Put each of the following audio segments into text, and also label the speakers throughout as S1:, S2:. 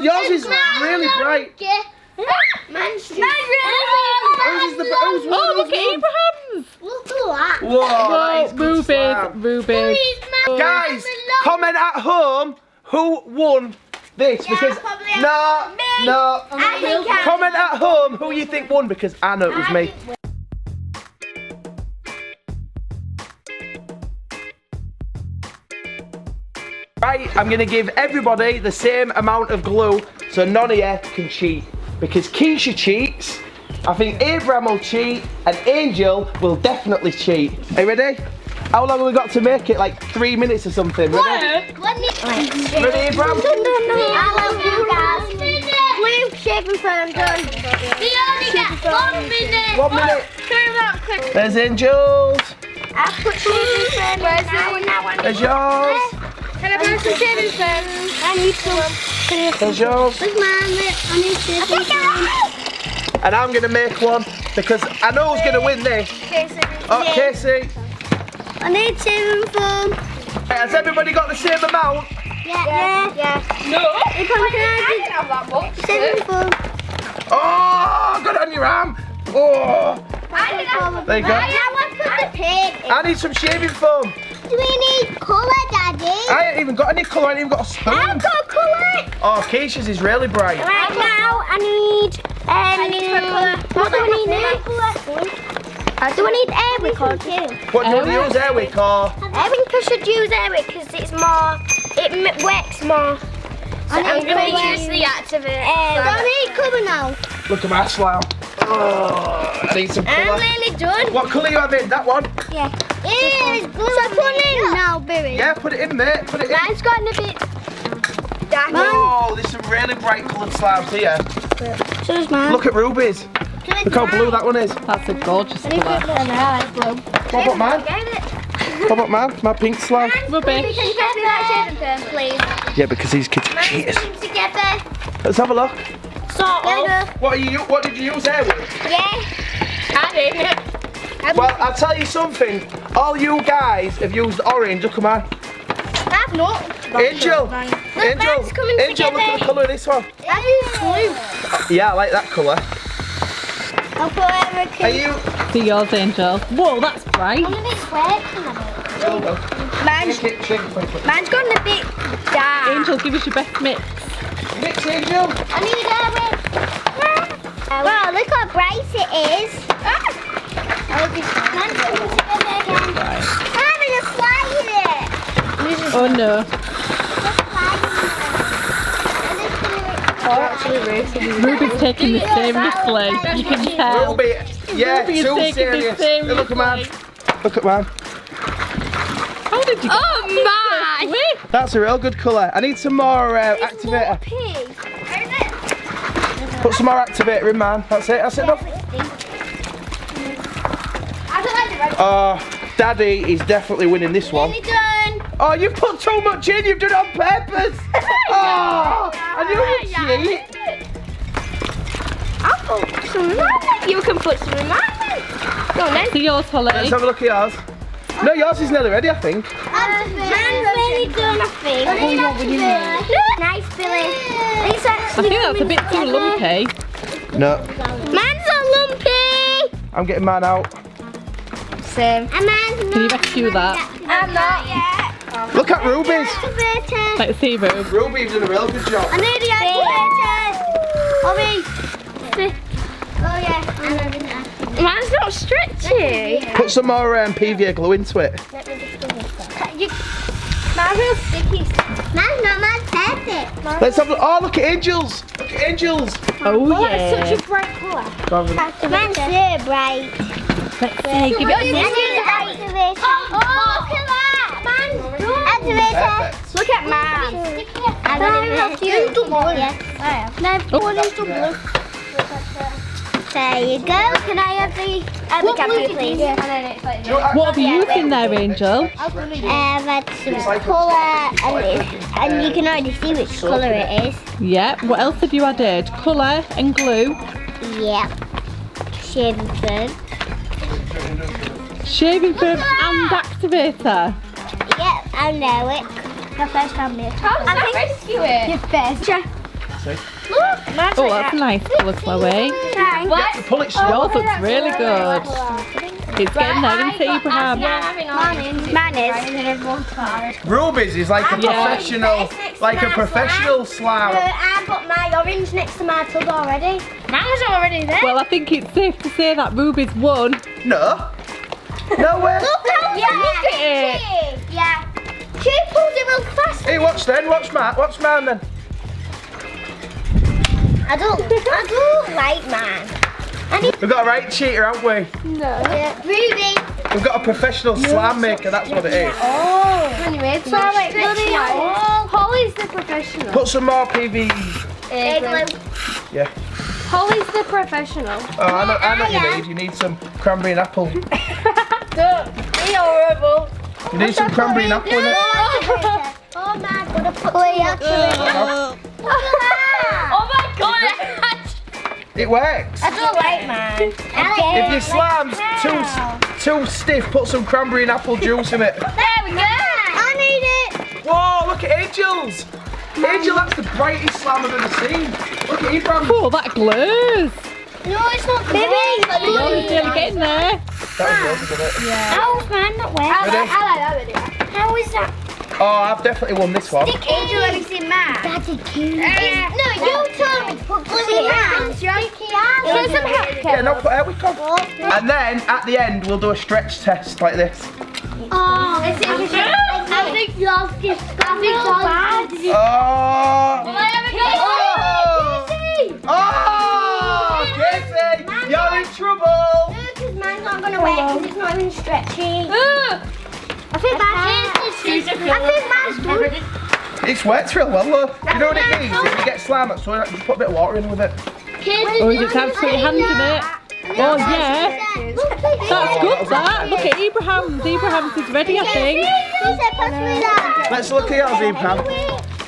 S1: Yours is really bright.
S2: Mine's
S1: Who's
S3: Oh, look at Abraham's.
S2: Look at that.
S1: Whoa,
S3: Rubies.
S1: Guys, comment at home who won this because no. Comment at home who you think won because I know it was me. Right, I'm going to give everybody the same amount of glue so none of you can cheat. Because Keisha cheats, I think Abraham will cheat, and Angel will definitely cheat. Are you ready? How long have we got to make it? Like 3 minutes or something. Ready? Ready, Abraham?
S2: I love you guys. Blue shaving foam done. We only get 1 minute.
S1: 1 minute.
S2: Turn that quick.
S1: There's Angel's.
S2: I put shaving foam. Where's that one?
S1: There's yours.
S2: Can I put some shaving foam? I need some.
S1: There's yours.
S2: Where's mine? I need shaving foam.
S1: And I'm going to make one because I know who's going to win this. Oh, Casey.
S2: I need shaving foam.
S1: Has everybody got the same amount?
S2: Yeah.
S3: No.
S2: I
S3: have that much.
S2: shaving foam.
S1: Oh, got it on your arm. Oh, there you go.
S2: I want to put the pig in.
S1: I need some shaving foam.
S2: Do we need colour, Daddy?
S1: I ain't even got any colour, I ain't even got a spoon.
S2: I've got colour.
S1: Oh, Keisha's is really bright.
S2: Right now, I need what do I need now? Do I need Airwick or two?
S1: What do you want to use, Airwick or?
S2: I think I should use Airwick because it's more, it works more. So I'm going to use the activator. Do I need colour now?
S1: Look at my slough. Oh, I need some colour.
S2: I'm nearly done.
S1: What colour you having? That one?
S2: Yeah. It's blue. So put it in now, Billy.
S1: Yeah, put it in, mate. Put it in.
S2: Mine's gotten a bit dark.
S1: Oh, there's some really bright coloured sloughs here.
S2: So is mine.
S1: Look at Ruby's. Look how blue that one is.
S3: That's a gorgeous colour.
S1: What about mine? What about mine? My pink slough.
S3: Rubbish.
S2: Can you get me that shaving foam, please?
S1: Yeah, because these kids are cheaters.
S2: Together.
S1: Let's have a look.
S2: Sort of.
S1: What did you use, Airwick?
S2: Yeah. I did.
S1: Well, I'll tell you something. All you guys have used orange. Look, come on.
S2: I've not.
S1: Angel,
S2: mine's
S1: Angel,
S2: coming
S1: look
S2: together.
S1: at the colour of this one.
S2: I use blue.
S1: Yeah, I like that colour.
S2: I'll put Airwick in.
S1: Are you?
S3: See yours, Angel. Whoa, that's bright.
S2: I'm a bit square. Mine's gone a bit dark.
S3: Angel, give us your best mix.
S1: Mix, Angel.
S2: I need Airwick. Wow, look how bright it is. Mine's coming together again. I'm having a slide in it.
S3: Oh no. Ruby's taking this seriously. You can tell.
S1: Ruby, yeah,
S3: Ruby is
S1: too
S3: taking
S1: serious.
S3: this seriously.
S1: Look at mine. Look at mine.
S3: How did you get
S2: Oh my!
S1: That's a real good colour. I need some more activator. Put some more activator in, man. That's it. That's enough. Oh, Daddy is definitely winning this one. Oh, you've put too much in. You've done it on purpose. Oh, I knew you'd cheat.
S2: I'll put some in mine. You can put some in mine. Go on then.
S3: See yours, Holly.
S1: Let's have a look at yours. No, yours is nearly ready, I think.
S2: Mine's really done, I think. Nice, Billy.
S3: I think that's a bit too lumpy.
S1: No.
S2: Mine's not lumpy.
S1: I'm getting mine out.
S2: Same. And mine's not.
S3: Can you rescue that?
S2: I'm not yet.
S1: Look at Ruby's.
S2: Activator.
S3: Let's see, Rube.
S1: Ruby, you've done a real good job.
S2: I need the activator. Oh yeah. Mine's not stretchy.
S1: Put some more PVA glue into it.
S2: Mine's real sticky. Mine's not. Mine's perfect.
S1: Let's have a look. Oh, look at Angels. Look at Angels.
S3: Oh yeah.
S2: It's such a bright colour. Mine's so bright.
S3: Let's see. Give it a
S2: I need the activator. Oh, look at that. Mine's done. Activator.
S1: Perfect.
S2: Look at mine. I don't even have to use blue. Yes, I have. No, one is blue. There you go. Can I have the activator, please?
S3: What have you used in there, Angel?
S2: I've had some colour and you can already see which colour it is.
S3: Yeah. What else have you added? Colour and glue.
S2: Yep. Shaving foam.
S3: Shaving foam and activator.
S2: Yep, I know it. My first time here. How does that rescue it? Your first.
S1: See?
S2: Look, mine's
S3: Oh,
S2: like
S3: that's a nice colour, Chloe.
S2: that.
S1: You have to pull it slow.
S3: Yours looks really good. It's getting there, isn't it, Abraham?
S2: Mine is.
S1: Ruby's is like a professional slab.
S2: I put my orange next to my tub already. Mine was already there.
S3: Well, I think it's safe to say that Ruby's won.
S1: No. No way.
S2: Look at it. Yeah. She pulls it real fast.
S1: Hey, watch then. Watch mine then.
S2: I don't like mine.
S1: We've got a right cheater, haven't we?
S2: No. Yeah. Ruby.
S1: We've got a professional slam maker, that's what it is.
S2: Oh. Anyway, so like bloody Holly's the professional.
S1: Put some more PV. Yeah.
S2: Holly's the professional.
S1: Oh, I know you need some cranberry and apple.
S2: Don't be horrible.
S1: You need some cranberry and apple in it.
S2: Oh my god, I put activator. Oh my god.
S1: It works.
S2: I don't like mine.
S1: If your slam's too stiff, put some cranberry and apple juice in it.
S2: There we go. I need it.
S1: Whoa, look at Angel's. Angel, that's the brightest slam I've ever seen. Look at Abraham.
S3: Oh, that glows.
S2: No, it's not baby.
S3: Yours is nearly getting there.
S1: That was yours, isn't it?
S3: Yeah.
S2: How's mine not working? I like that video. How is that?
S1: Oh, I've definitely won this one.
S2: Angel, have you seen mine? That's a cute. No, you told me to put glue hands. Sticky hands. Put some hat.
S1: Yeah, no, put we come. And then at the end, we'll do a stretch test like this.
S2: Oh, I think yours just got so bad.
S1: Oh, Casey, you're in trouble.
S2: No, because mine's not going to work because it's not even stretchy. I think mine's good.
S1: It works real well though. You know what it means? If you get slime at soil, just put a bit of water in with it.
S3: Oh, you just have to put your hands in it. Oh, yeah. That's good, that. Look at Abraham's. Abraham's is ready, I think.
S1: Let's look at yours, Abraham.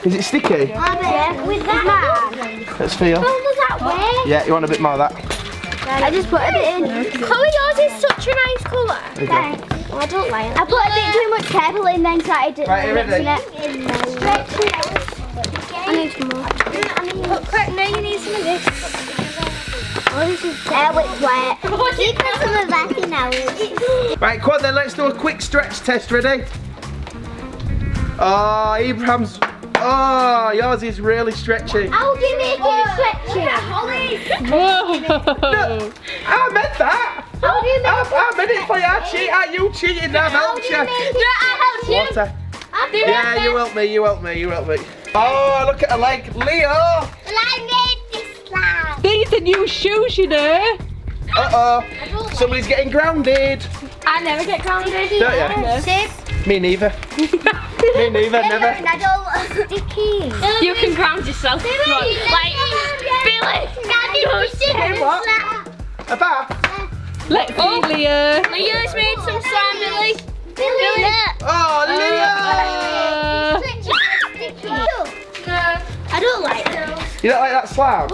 S1: Is it sticky?
S2: Yeah, with that.
S1: Let's feel.
S2: How does that work?
S1: Yeah, you want a bit more of that?
S2: I just put a bit in. Chloe, yours is such a nice colour. Thanks. Oh, I don't like it. I put a bit too much purple in then started mixing it. I need some more. Look, quick, now you need some of this. Oh, this is it's wet. You put some of that in now.
S1: Right, come on then, let's do a quick stretch test, ready? Oh, Abraham's... Oh, yours is really stretchy.
S2: How do you make it stretchy?
S3: Whoa.
S1: I meant that.
S2: How do you make
S1: I meant it for you. I cheat. You cheating now, helped you. Water. Yeah, you helped me. You helped me. Oh, look at her leg. Leo.
S2: Well, I made this slab.
S3: These are new shoes, you know.
S1: Uh-oh. Somebody's getting grounded.
S2: I never get grounded.
S1: Don't you?
S2: Sis.
S1: Me neither. Me neither, never.
S2: I don't sticky.
S4: You can ground yourself.
S2: Billy.
S1: What? A bath?
S3: Let's see, Leah.
S4: Leo's made some slime, Billy.
S2: Billy.
S1: Oh, Leo.
S2: I don't like it.
S1: You don't like that slab?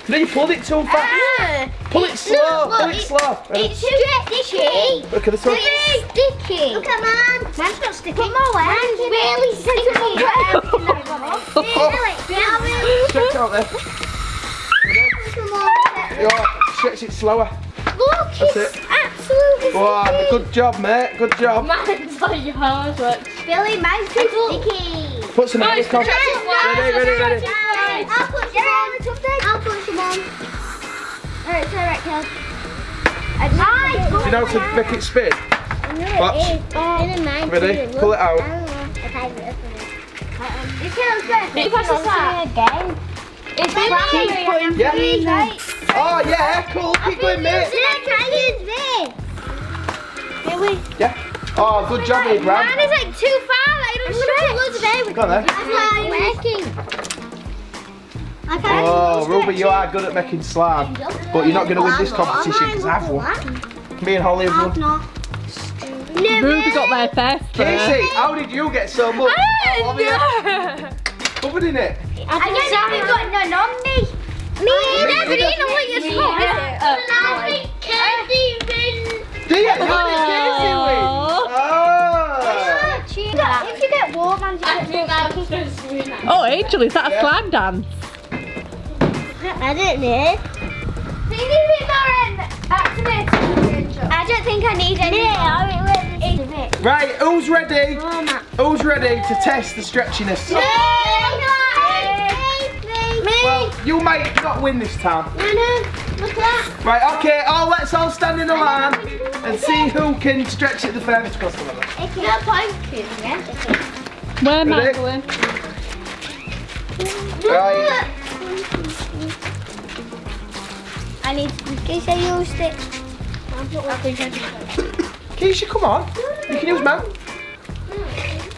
S1: No, you pulled it too fast. Pull it slow. Pull it slow.
S2: It's sticky.
S1: Look at this one.
S2: It's sticky. Look at mine. Mine's not sticky. Put more weight. Mine's really sticky.
S1: Stretch out there. Stretch it slower.
S2: Look,
S1: That's
S2: it's
S1: it.
S2: absolutely sticky.
S1: Wow, good job, mate. Good job.
S4: Mine's like yours, look.
S2: Billy, mine's too sticky.
S1: Put some in this cup. Ready.
S2: I'll put some on. I'll put some on. Alright, it's alright, Kel.
S1: Do you know how to make it spin? Watch. Ready? Pull it out. Yeah. Oh yeah, cool. Keep going, mate. Yeah. Oh, good job, Abraham.
S2: Mine is like too far. I don't stretch. Loads of air.
S1: Go on then. Oh, Ruby, you are good at making slime, but you're not going to win this competition because I've won. Me and Holly have won.
S3: Ruby got there first.
S1: Casey, how did you get so much? Covered in it.
S2: I guess I haven't got none on me. Me neither. You know what you're talking about.
S1: Do you? Who did Casey win? Oh.
S2: If you get warm and you get
S3: Oh, Angel, is that a slime dance?
S2: I don't know. Do you need more activator? I don't think I need any more.
S1: Right, who's ready? Who's ready to test the stretchiness? Well, you might not win this time.
S2: Look at that.
S1: Right, okay, let's all stand in a line and see who can stretch it the furthest possible.
S3: Where am I
S1: Ready?
S3: going?
S1: Right.
S2: I need to use it.
S1: Keisha, come on. You can use mine.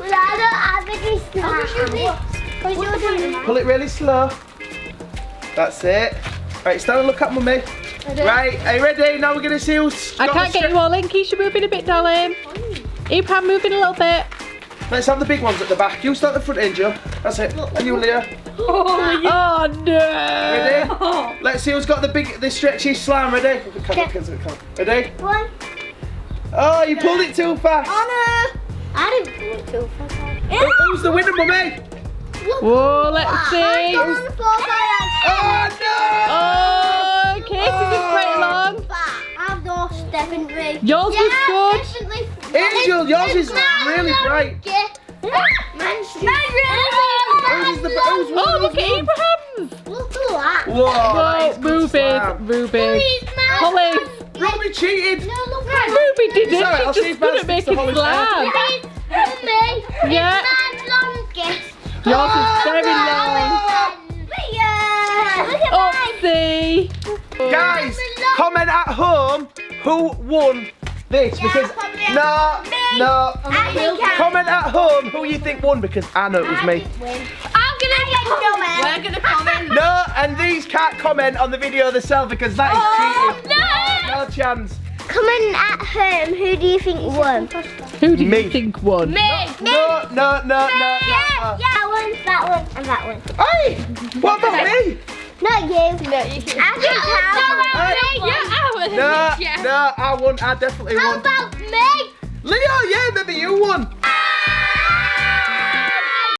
S2: Well, I don't have any snacks. Because you're doing it.
S1: Pull it really slow. That's it. Right, stand and look at mummy. Right, are you ready? Now we're going to see who's
S3: I
S1: got
S3: can't
S1: the
S3: get you all in. Keisha, moving a bit, darling. Abraham, moving a little bit.
S1: Let's have the big ones at the back. You start at the front, Angel. That's it. And you, Leah.
S3: Oh no!
S1: Ready? Let's see who's got the stretchy slime. Ready? Ready?
S2: 1.
S1: Oh, you pulled it too fast.
S2: Oh no! I didn't pull it too fast.
S1: Who's the winner, mummy?
S3: Whoa, let's see.
S1: Oh no!
S3: Oh, Casey's is quite long.
S2: I've lost, definitely.
S3: Yours was good.
S1: Angel, yours is really bright.
S2: Mine's
S1: Who's the who's
S3: Oh, look at Abraham's.
S2: Look at that.
S1: Whoa!
S3: Whoa, Ruby, Ruby. Holly.
S1: Ruby cheated.
S2: No, look at
S3: Ruby didn't.
S1: Sorry, I'll
S3: She
S1: see
S3: just
S1: if Matt's
S3: couldn't make
S1: fixed the
S3: it
S1: Holly
S3: slam. Yeah.
S2: Mine's longest.
S3: Yours is very long. Oopsie.
S1: Guys, comment at home who won this because no.
S2: I think
S1: Comment at home who you think won because I know it was me.
S2: I'm gonna comment.
S4: We're gonna comment.
S1: No, and these can't comment on the video themselves because that is cheating. No chance.
S2: Comment at home. Who do you think won?
S3: Who do you
S1: Me.
S3: think won?
S2: Me.
S1: No.
S2: Yeah. That one, and that one.
S1: Hey, what about me?
S2: Not you. No, you can. I think
S1: No, I won. I definitely
S2: How
S1: won.
S2: about me?
S1: Leo, yeah, maybe you won.